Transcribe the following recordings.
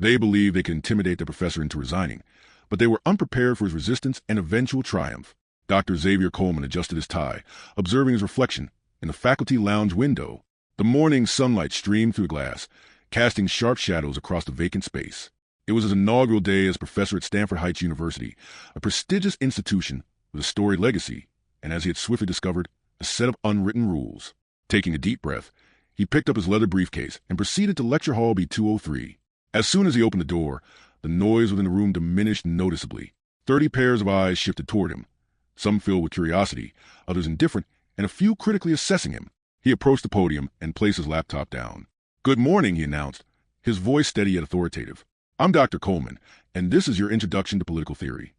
They believed they could intimidate the professor into resigning, but they were unprepared for his resistance and eventual triumph. Dr. Xavier Coleman adjusted his tie, observing his reflection in the faculty lounge window. The morning sunlight streamed through the glass, casting sharp shadows across the vacant space. It was his inaugural day as professor at Stanford Heights University, a prestigious institution with a storied legacy, and as he had swiftly discovered, a set of unwritten rules. Taking a deep breath, he picked up his leather briefcase and proceeded to Lecture Hall B203. As soon as he opened the door, the noise within the room diminished noticeably. 30 pairs of eyes shifted toward him, some filled with curiosity, others indifferent, and a few critically assessing him. He approached the podium and placed his laptop down. "Good morning," he announced, his voice steady yet authoritative. "I'm Dr. Coleman, and this is your introduction to political theory."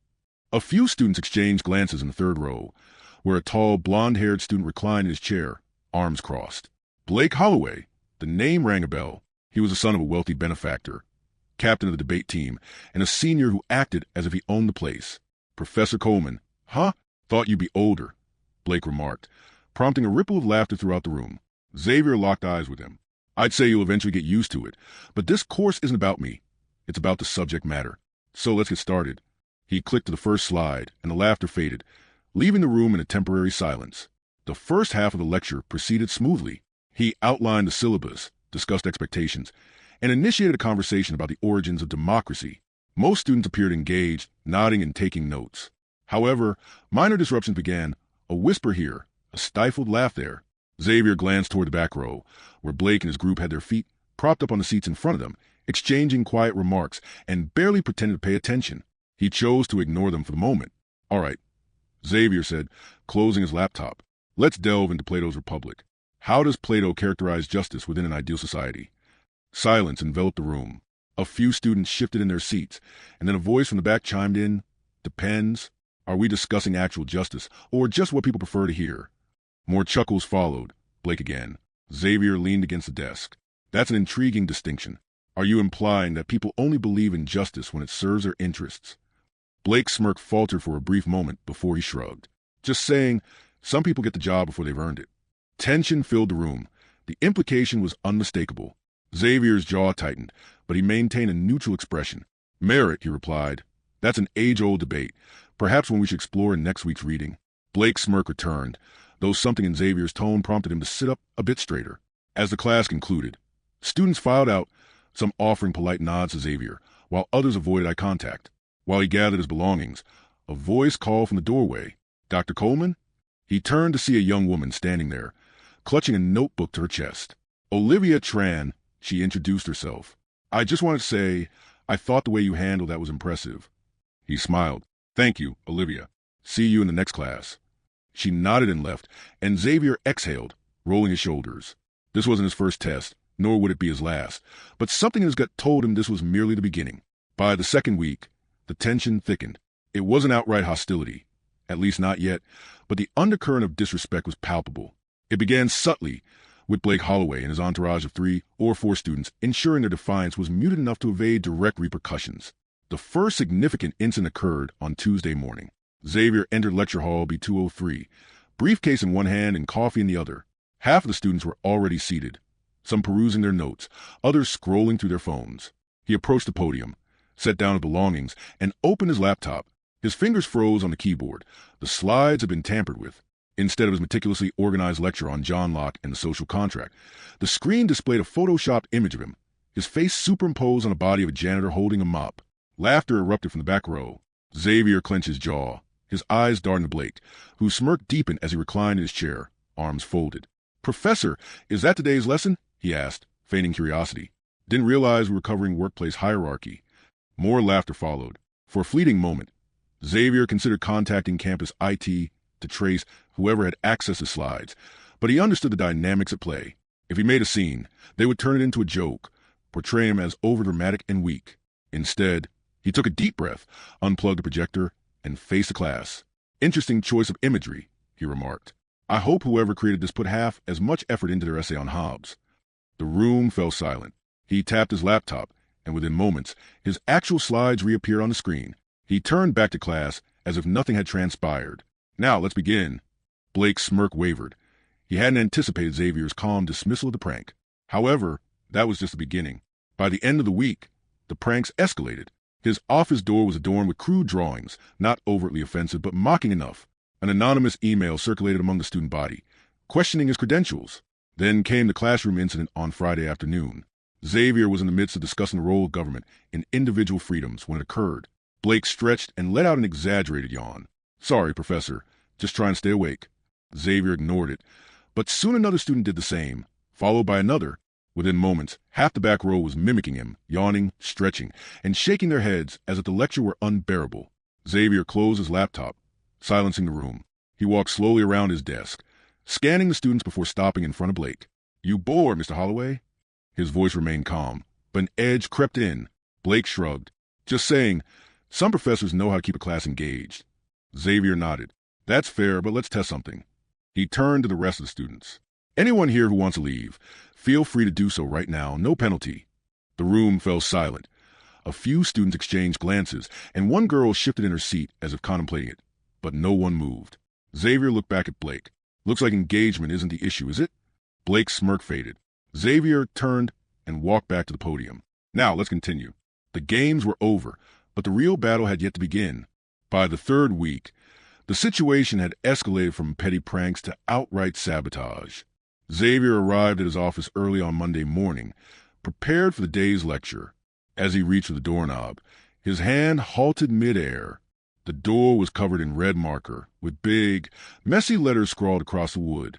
A few students exchanged glances in the third row, where a tall, blonde-haired student reclined in his chair, arms crossed. Blake Holloway. The name rang a bell. He was the son of a wealthy benefactor, captain of the debate team, and a senior who acted as if he owned the place. "Professor Coleman." "Huh? Thought you'd be older," Blake remarked, prompting a ripple of laughter throughout the room. Xavier locked eyes with him. "I'd say you'll eventually get used to it, but this course isn't about me. It's about the subject matter. So let's get started." He clicked to the first slide, and the laughter faded, leaving the room in a temporary silence. The first half of the lecture proceeded smoothly. He outlined the syllabus, discussed expectations, and initiated a conversation about the origins of democracy. Most students appeared engaged, nodding and taking notes. However, minor disruptions began, a whisper here, a stifled laugh there. Xavier glanced toward the back row, where Blake and his group had their feet propped up on the seats in front of them, exchanging quiet remarks, and barely pretended to pay attention. He chose to ignore them for the moment. "All right," Xavier said, closing his laptop. "Let's delve into Plato's Republic. How does Plato characterize justice within an ideal society?" Silence enveloped the room. A few students shifted in their seats, and then a voice from the back chimed in. "Depends. Are we discussing actual justice, or just what people prefer to hear?" More chuckles followed. Blake again. Xavier leaned against the desk. "That's an intriguing distinction. Are you implying that people only believe in justice when it serves their interests?" Blake's smirk faltered for a brief moment before he shrugged. "Just saying, some people get the job before they've earned it." Tension filled the room. The implication was unmistakable. Xavier's jaw tightened, but he maintained a neutral expression. "Merit," he replied. "That's an age-old debate, perhaps one we should explore in next week's reading." Blake's smirk returned, though something in Xavier's tone prompted him to sit up a bit straighter. As the class concluded, students filed out, some offering polite nods to Xavier, while others avoided eye contact. While he gathered his belongings, a voice called from the doorway. "Dr. Coleman?" He turned to see a young woman standing there, clutching a notebook to her chest. "Olivia Tran," she introduced herself. "I just wanted to say, I thought the way you handled that was impressive." He smiled. "Thank you, Olivia. See you in the next class." She nodded and left, and Xavier exhaled, rolling his shoulders. This wasn't his first test, nor would it be his last, but something in his gut told him this was merely the beginning. By the second week, the tension thickened. It wasn't outright hostility, at least not yet, but the undercurrent of disrespect was palpable. It began subtly, with Blake Holloway and his entourage of 3 or 4 students ensuring their defiance was muted enough to evade direct repercussions. The first significant incident occurred on Tuesday morning. Xavier entered Lecture Hall B203, briefcase in one hand and coffee in the other. Half of the students were already seated, some perusing their notes, others scrolling through their phones. He approached the podium, set down his belongings, and opened his laptop. His fingers froze on the keyboard. The slides had been tampered with. Instead of his meticulously organized lecture on John Locke and the social contract, the screen displayed a photoshopped image of him, his face superimposed on the body of a janitor holding a mop. Laughter erupted from the back row. Xavier clenched his jaw, his eyes darting to Blake, whose smirk deepened as he reclined in his chair, arms folded. "Professor, is that today's lesson?" he asked, feigning curiosity. "Didn't realize we were covering workplace hierarchy." More laughter followed. For a fleeting moment, Xavier considered contacting campus IT to trace whoever had access to slides, but he understood the dynamics at play. If he made a scene, they would turn it into a joke, portray him as overdramatic and weak. Instead, he took a deep breath, unplugged the projector, and faced the class. "Interesting choice of imagery," he remarked. "I hope whoever created this put half as much effort into their essay on Hobbes." The room fell silent. He tapped his laptop, and within moments, his actual slides reappeared on the screen. He turned back to class as if nothing had transpired. "Now, let's begin." Blake's smirk wavered. He hadn't anticipated Xavier's calm dismissal of the prank. However, that was just the beginning. By the end of the week, The pranks escalated. His office door was adorned with crude drawings, not overtly offensive but mocking enough. An anonymous email circulated among the student body, questioning his credentials. Then came the classroom incident on Friday afternoon. Xavier was in the midst of discussing the role of government in individual freedoms when it occurred. Blake stretched and let out an exaggerated yawn. "Sorry, Professor. Just trying to stay awake." Xavier ignored it, but soon another student did the same, followed by another. Within moments, half the back row was mimicking him, yawning, stretching, and shaking their heads as if the lecture were unbearable. Xavier closed his laptop, silencing the room. He walked slowly around his desk, scanning the students before stopping in front of Blake. "You bored, Mr. Holloway?" His voice remained calm, but an edge crept in. Blake shrugged. "Just saying, some professors know how to keep a class engaged." Xavier nodded. "That's fair, but let's test something." He turned to the rest of the students. "Anyone here who wants to leave, feel free to do so right now, no penalty." The room fell silent. A few students exchanged glances, and one girl shifted in her seat as if contemplating it, but no one moved. Xavier looked back at Blake. "Looks like engagement isn't the issue, is it?" Blake's smirk faded. Xavier turned and walked back to the podium. "Now, let's continue." The games were over, but the real battle had yet to begin. By the third week, the situation had escalated from petty pranks to outright sabotage. Xavier arrived at his office early on Monday morning, prepared for the day's lecture. As he reached for the doorknob, his hand halted midair. The door was covered in red marker, with big, messy letters scrawled across the wood.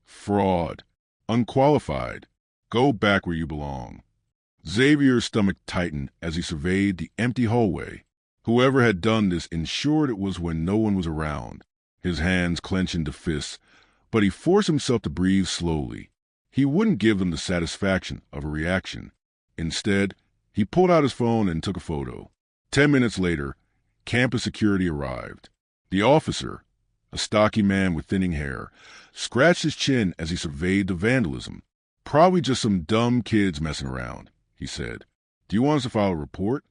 "Fraud. Unqualified. Go back where you belong." Xavier's stomach tightened as he surveyed the empty hallway. Whoever had done this ensured it was when no one was around. His hands clenched into fists, but he forced himself to breathe slowly. He wouldn't give them the satisfaction of a reaction. Instead, he pulled out his phone and took a photo. 10 minutes later, campus security arrived. The officer, a stocky man with thinning hair, scratched his chin as he surveyed the vandalism. "Probably just some dumb kids messing around," he said. "Do you want us to file a report?"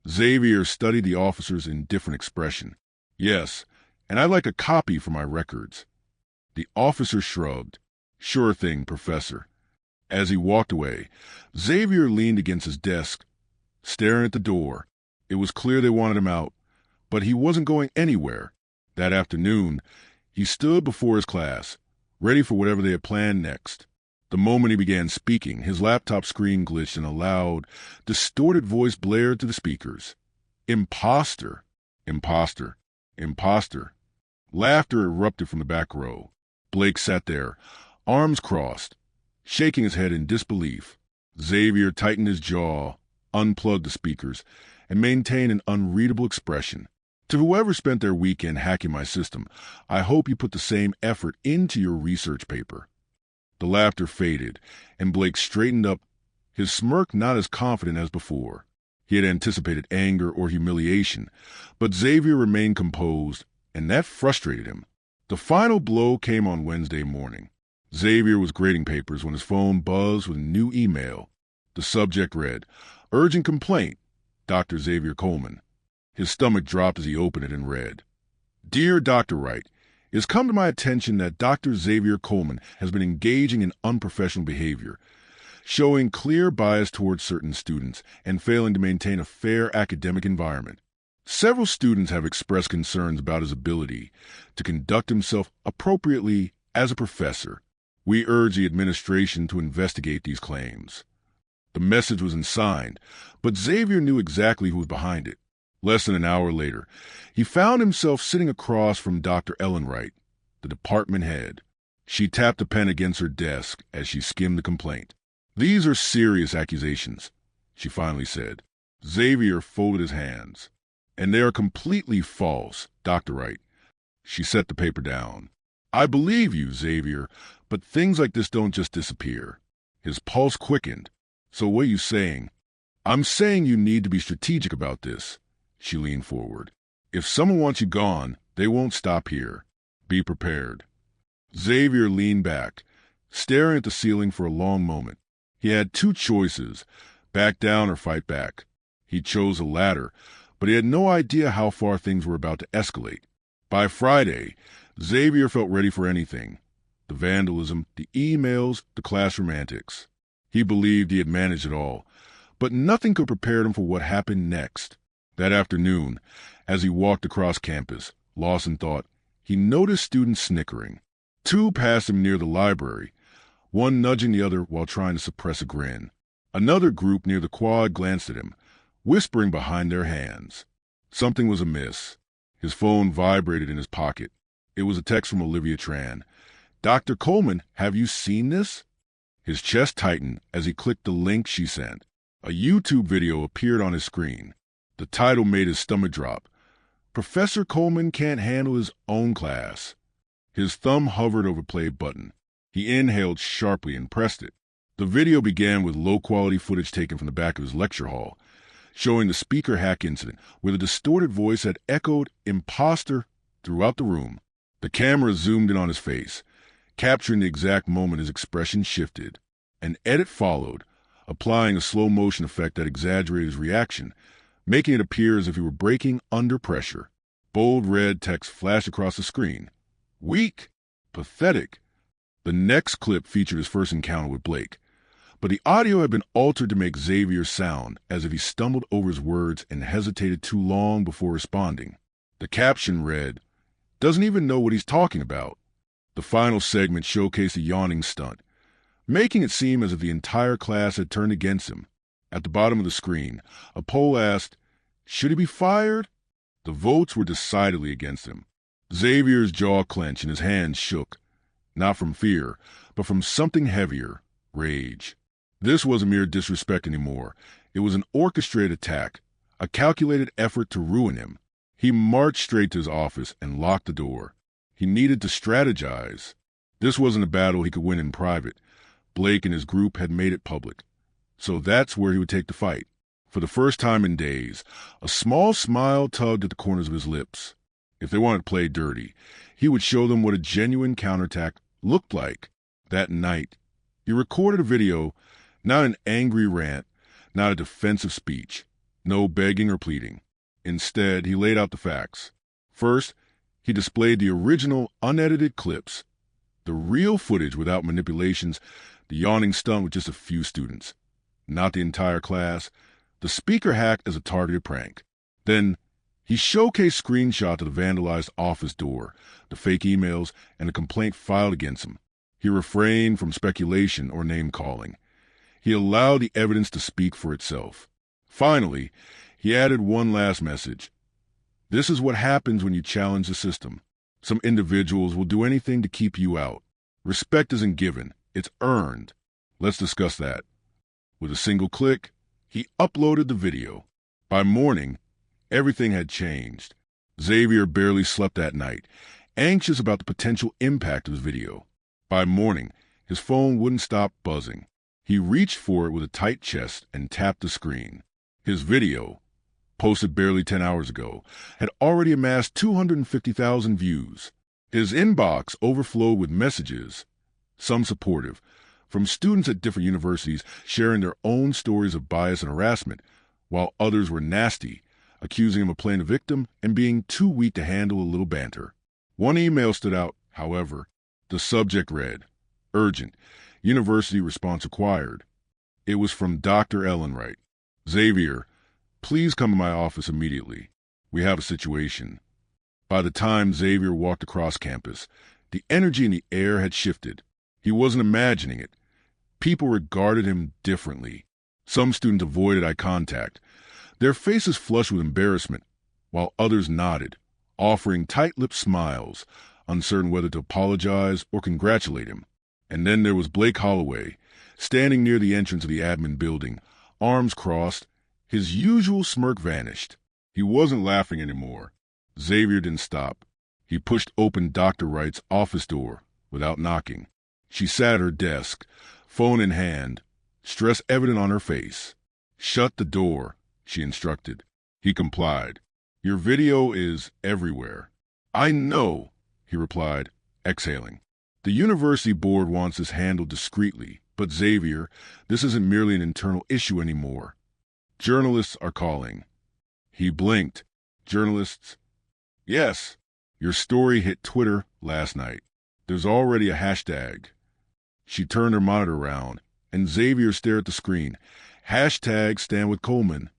Xavier studied the officer's indifferent expression. "Yes, and I'd like a copy for my records." The officer shrugged. "Sure thing, Professor." As he walked away, Xavier leaned against his desk, staring at the door. It was clear they wanted him out, but he wasn't going anywhere. That afternoon, he stood before his class, ready for whatever they had planned next. The moment he began speaking, his laptop screen glitched and a loud, distorted voice blared through the speakers. "Imposter! Imposter! Imposter!" Laughter erupted from the back row. Blake sat there, arms crossed, shaking his head in disbelief. Xavier tightened his jaw, unplugged the speakers, and maintained an unreadable expression. "To whoever spent their weekend hacking my system, I hope you put the same effort into your research paper." The laughter faded, and Blake straightened up, his smirk not as confident as before. He had anticipated anger or humiliation, but Xavier remained composed, and that frustrated him. The final blow came on Wednesday morning. Xavier was grading papers when his phone buzzed with a new email. The subject read, "Urgent complaint, Dr. Xavier Coleman." His stomach dropped as he opened it and read, "Dear Dr. Wright, it has come to my attention that Dr. Xavier Coleman has been engaging in unprofessional behavior, showing clear bias towards certain students and failing to maintain a fair academic environment. Several students have expressed concerns about his ability to conduct himself appropriately as a professor. We urge the administration to investigate these claims." The message was unsigned, but Xavier knew exactly who was behind it. Less than an hour later, he found himself sitting across from Dr. Ellen Wright, the department head. She tapped a pen against her desk as she skimmed the complaint. "These are serious accusations," she finally said. Xavier folded his hands. "And they are completely false, Dr. Wright." She set the paper down. "I believe you, Xavier, but things like this don't just disappear." His pulse quickened. "So what are you saying?" "I'm saying you need to be strategic about this." She leaned forward. "If someone wants you gone, they won't stop here. Be prepared." Xavier leaned back, staring at the ceiling for a long moment. He had two choices, back down or fight back. He chose the latter, but he had no idea how far things were about to escalate. By Friday, Xavier felt ready for anything. The vandalism, the emails, the classroom antics. He believed he had managed it all, But nothing could prepare him for what happened next. That afternoon, as he walked across campus, lost in thought, he noticed students snickering. Two passed him near the library, one nudging the other while trying to suppress a grin. Another group near the quad glanced at him, whispering behind their hands. Something was amiss. His phone vibrated in his pocket. It was a text from Olivia Tran. "Dr. Coleman, have you seen this?" His chest tightened as he clicked the link she sent. A YouTube video appeared on his screen. The title made his stomach drop. "Professor Coleman can't handle his own class." His thumb hovered over play button. He inhaled sharply and pressed it. The video began with low-quality footage taken from the back of his lecture hall, showing the speaker hack incident where the distorted voice had echoed "imposter" throughout the room. The camera zoomed in on his face, capturing the exact moment his expression shifted. An edit followed, applying a slow-motion effect that exaggerated his reaction, making it appear as if he were breaking under pressure. Bold red text flashed across the screen. "Weak. Pathetic." The next clip featured his first encounter with Blake, but the audio had been altered to make Xavier sound as if he stumbled over his words and hesitated too long before responding. The caption read, "Doesn't even know what he's talking about." The final segment showcased a yawning stunt, making it seem as if the entire class had turned against him. At the bottom of the screen, a poll asked, "Should he be fired?" The votes were decidedly against him. Xavier's jaw clenched and his hands shook, not from fear, but from something heavier, rage. This wasn't mere disrespect anymore. It was an orchestrated attack, a calculated effort to ruin him. He marched straight to his office and locked the door. He needed to strategize. This wasn't a battle he could win in private. Blake and his group had made it public. So that's where he would take the fight. For the first time in days, a small smile tugged at the corners of his lips. If they wanted to play dirty, he would show them what a genuine counterattack looked like. That night, he recorded a video, not an angry rant, not a defensive speech, no begging or pleading. Instead, he laid out the facts. First, he displayed the original, unedited clips, the real footage without manipulations, the yawning stunt with just a few students, not the entire class, the speaker hacked as a targeted prank. Then, he showcased screenshots of the vandalized office door, the fake emails, and the complaint filed against him. He refrained from speculation or name-calling. He allowed the evidence to speak for itself. Finally, he added one last message. This is what happens when you challenge the system. Some individuals will do anything to keep you out. Respect isn't given, it's earned. Let's discuss that. With a single click, he uploaded the video. By morning, everything had changed. Xavier barely slept that night, anxious about the potential impact of his video. By morning, his phone wouldn't stop buzzing. He reached for it with a tight chest and tapped the screen. His video, posted barely 10 hours ago, had already amassed 250,000 views. His inbox overflowed with messages, some supportive, from students at different universities sharing their own stories of bias and harassment, while others were nasty, accusing him of playing a victim and being too weak to handle a little banter. One email stood out, however. The subject read, "Urgent. University response required." It was from Dr. Ellenwright. "Xavier, please come to my office immediately. We have a situation." By the time Xavier walked across campus, the energy in the air had shifted. He wasn't imagining it. People regarded him differently. Some students avoided eye contact, their faces flushed with embarrassment, while others nodded, offering tight-lipped smiles, uncertain whether to apologize or congratulate him. And then there was Blake Holloway, standing near the entrance of the admin building, arms crossed. His usual smirk vanished. He wasn't laughing anymore. Xavier didn't stop. He pushed open Dr. Wright's office door without knocking. She sat at her desk, phone in hand, stress evident on her face. "Shut the door," she instructed. He complied. "Your video is everywhere." "I know," he replied, exhaling. "The university board wants this handled discreetly, but Xavier, this isn't merely an internal issue anymore. Journalists are calling." He blinked. "Journalists?" "Yes. Your story hit Twitter last night. There's already a hashtag." She turned her monitor around, and Xavier stared at the screen, Hashtag Stand with Coleman.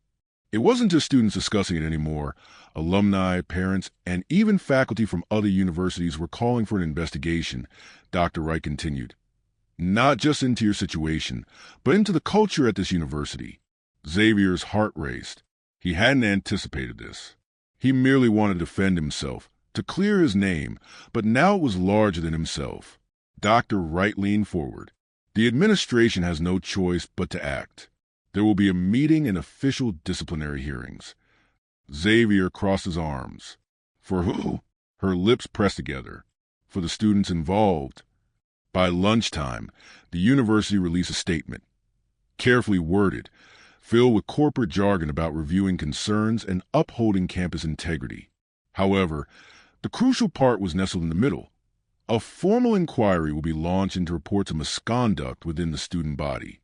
It wasn't just students discussing it anymore. Alumni, parents, and even faculty from other universities were calling for an investigation, Dr. Wright continued. Not just into your situation, but into the culture at this university. Xavier's heart raced. He hadn't anticipated this. He merely wanted to defend himself, to clear his name, but now it was larger than himself. Dr. Wright leaned forward. The administration has no choice but to act. There will be a meeting and official disciplinary hearings. Xavier crossed his arms. For who? Her lips pressed together. For the students involved. By lunchtime, the university released a statement, carefully worded, filled with corporate jargon about reviewing concerns and upholding campus integrity. However, the crucial part was nestled in the middle. A formal inquiry will be launched into reports of misconduct within the student body.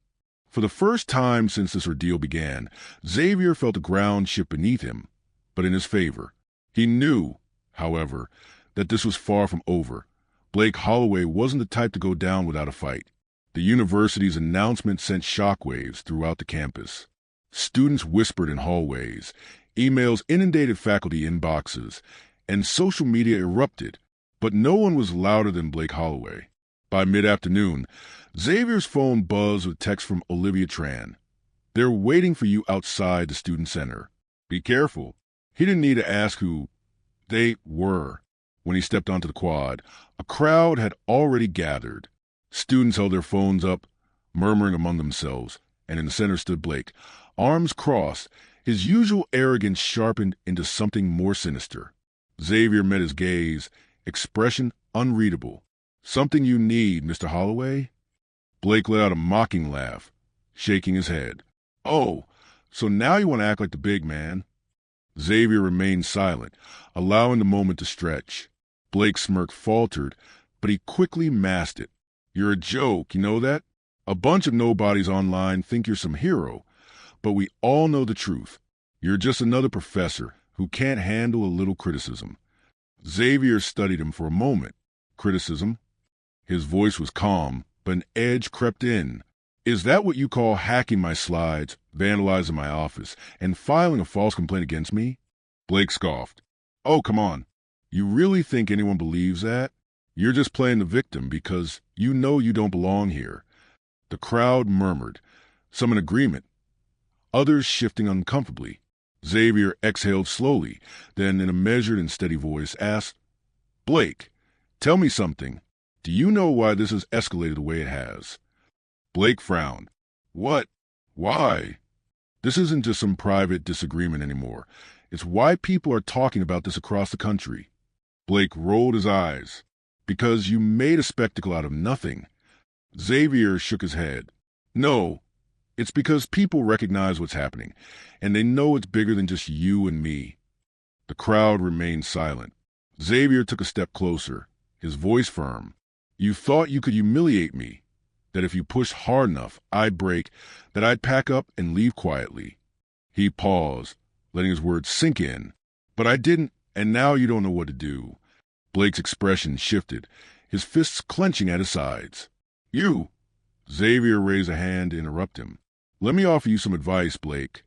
For the first time since this ordeal began, Xavier felt the ground shift beneath him, but in his favor. He knew, however, that this was far from over. Blake Holloway wasn't the type to go down without a fight. The university's announcement sent shockwaves throughout the campus. Students whispered in hallways, emails inundated faculty inboxes, and social media erupted, but no one was louder than Blake Holloway. By mid-afternoon, Xavier's phone buzzed with text from Olivia Tran. They're waiting for you outside the student center. Be careful. He didn't need to ask who they were. When he stepped onto the quad, a crowd had already gathered. Students held their phones up, murmuring among themselves, and in the center stood Blake, arms crossed, his usual arrogance sharpened into something more sinister. Xavier met his gaze, expression unreadable. Something you need, Mr. Holloway? Blake let out a mocking laugh, shaking his head. Oh, so now you want to act like the big man? Xavier remained silent, allowing the moment to stretch. Blake's smirk faltered, but he quickly masked it. You're a joke, you know that? A bunch of nobodies online think you're some hero, but we all know the truth. You're just another professor who can't handle a little criticism. Xavier studied him for a moment. Criticism? His voice was calm, but an edge crept in. Is that what you call hacking my slides, vandalizing my office, and filing a false complaint against me? Blake scoffed. Oh, come on. You really think anyone believes that? You're just playing the victim because you know you don't belong here. The crowd murmured, some in agreement, others shifting uncomfortably. Xavier exhaled slowly, then in a measured and steady voice asked, Blake, tell me something. Do you know why this has escalated the way it has? Blake frowned. What? Why? This isn't just some private disagreement anymore. It's why people are talking about this across the country. Blake rolled his eyes. Because you made a spectacle out of nothing. Xavier shook his head. No, it's because people recognize what's happening, and they know it's bigger than just you and me. The crowd remained silent. Xavier took a step closer, his voice firm. You thought you could humiliate me, that if you pushed hard enough, I'd break, that I'd pack up and leave quietly. He paused, letting his words sink in. But I didn't, and now you don't know what to do. Blake's expression shifted, his fists clenching at his sides. You! Xavier raised a hand to interrupt him. Let me offer you some advice, Blake.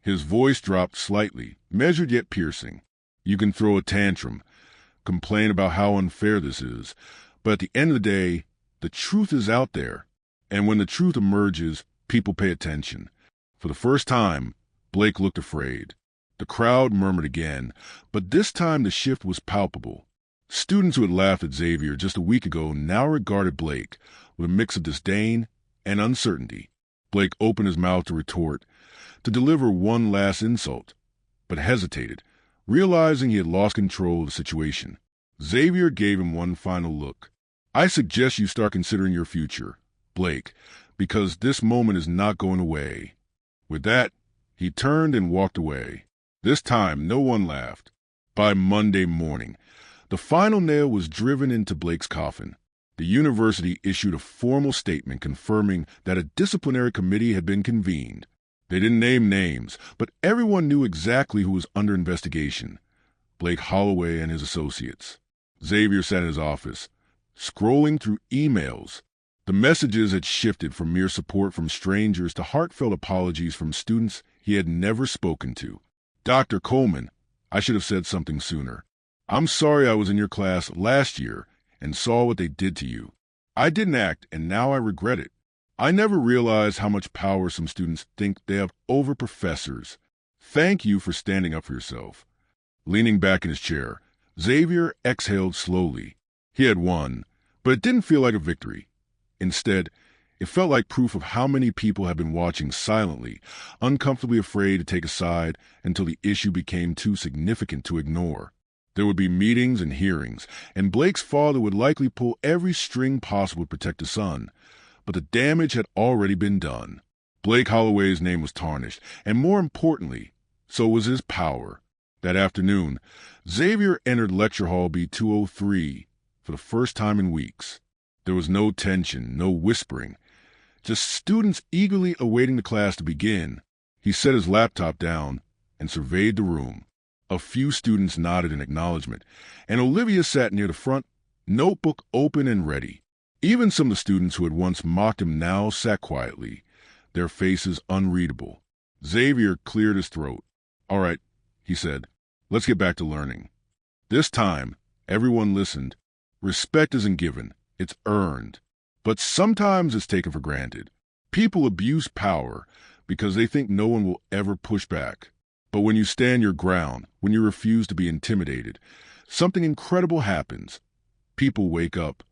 His voice dropped slightly, measured yet piercing. You can throw a tantrum, complain about how unfair this is, but at the end of the day, the truth is out there. And when the truth emerges, people pay attention. For the first time, Blake looked afraid. The crowd murmured again, but this time the shift was palpable. Students who had laughed at Xavier just a week ago now regarded Blake with a mix of disdain and uncertainty. Blake opened his mouth to retort, to deliver one last insult, but hesitated, realizing he had lost control of the situation. Xavier gave him one final look. I suggest you start considering your future, Blake, because this moment is not going away. With that, he turned and walked away. This time, no one laughed. By Monday morning, the final nail was driven into Blake's coffin. The university issued a formal statement confirming that a disciplinary committee had been convened. They didn't name names, but everyone knew exactly who was under investigation. Blake Holloway and his associates. Xavier sat in his office, scrolling through emails. The messages had shifted from mere support from strangers to heartfelt apologies from students he had never spoken to. "Dr. Coleman, I should have said something sooner. I'm sorry I was in your class last year and saw what they did to you. I didn't act, and now I regret it. I never realized how much power some students think they have over professors. Thank you for standing up for yourself." Leaning back in his chair, Xavier exhaled slowly. He had won, but it didn't feel like a victory. Instead, it felt like proof of how many people had been watching silently, uncomfortably afraid to take a side until the issue became too significant to ignore. There would be meetings and hearings, and Blake's father would likely pull every string possible to protect his son. But the damage had already been done. Blake Holloway's name was tarnished, and more importantly, so was his power. That afternoon, Xavier entered Lecture Hall B203 for the first time in weeks. There was no tension, no whispering, just students eagerly awaiting the class to begin. He set his laptop down and surveyed the room. A few students nodded in acknowledgement, and Olivia sat near the front, notebook open and ready. Even some of the students who had once mocked him now sat quietly, their faces unreadable. Xavier cleared his throat. "All right," he said, "let's get back to learning." This time, everyone listened. Respect isn't given. It's earned. But sometimes it's taken for granted. People abuse power because they think no one will ever push back. But when you stand your ground, when you refuse to be intimidated, something incredible happens. People wake up.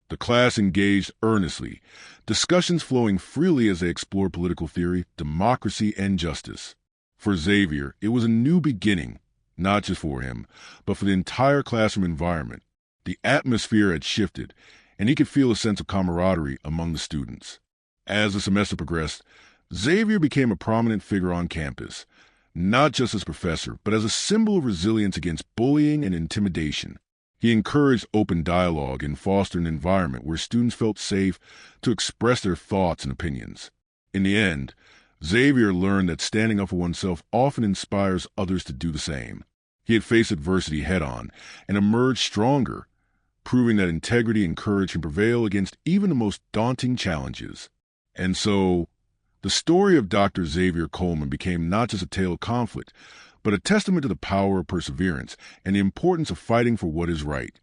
The class engaged earnestly, discussions flowing freely as they explored political theory, democracy, and justice. For Xavier, it was a new beginning, not just for him, but for the entire classroom environment. The atmosphere had shifted, and he could feel a sense of camaraderie among the students. As the semester progressed, Xavier became a prominent figure on campus, not just as a professor, but as a symbol of resilience against bullying and intimidation. He encouraged open dialogue and fostered an environment where students felt safe to express their thoughts and opinions. In the end, Xavier learned that standing up for oneself often inspires others to do the same. He had faced adversity head-on and emerged stronger, proving that integrity and courage can prevail against even the most daunting challenges. And so, the story of Dr. Xavier Coleman became not just a tale of conflict, but a testament to the power of perseverance and the importance of fighting for what is right.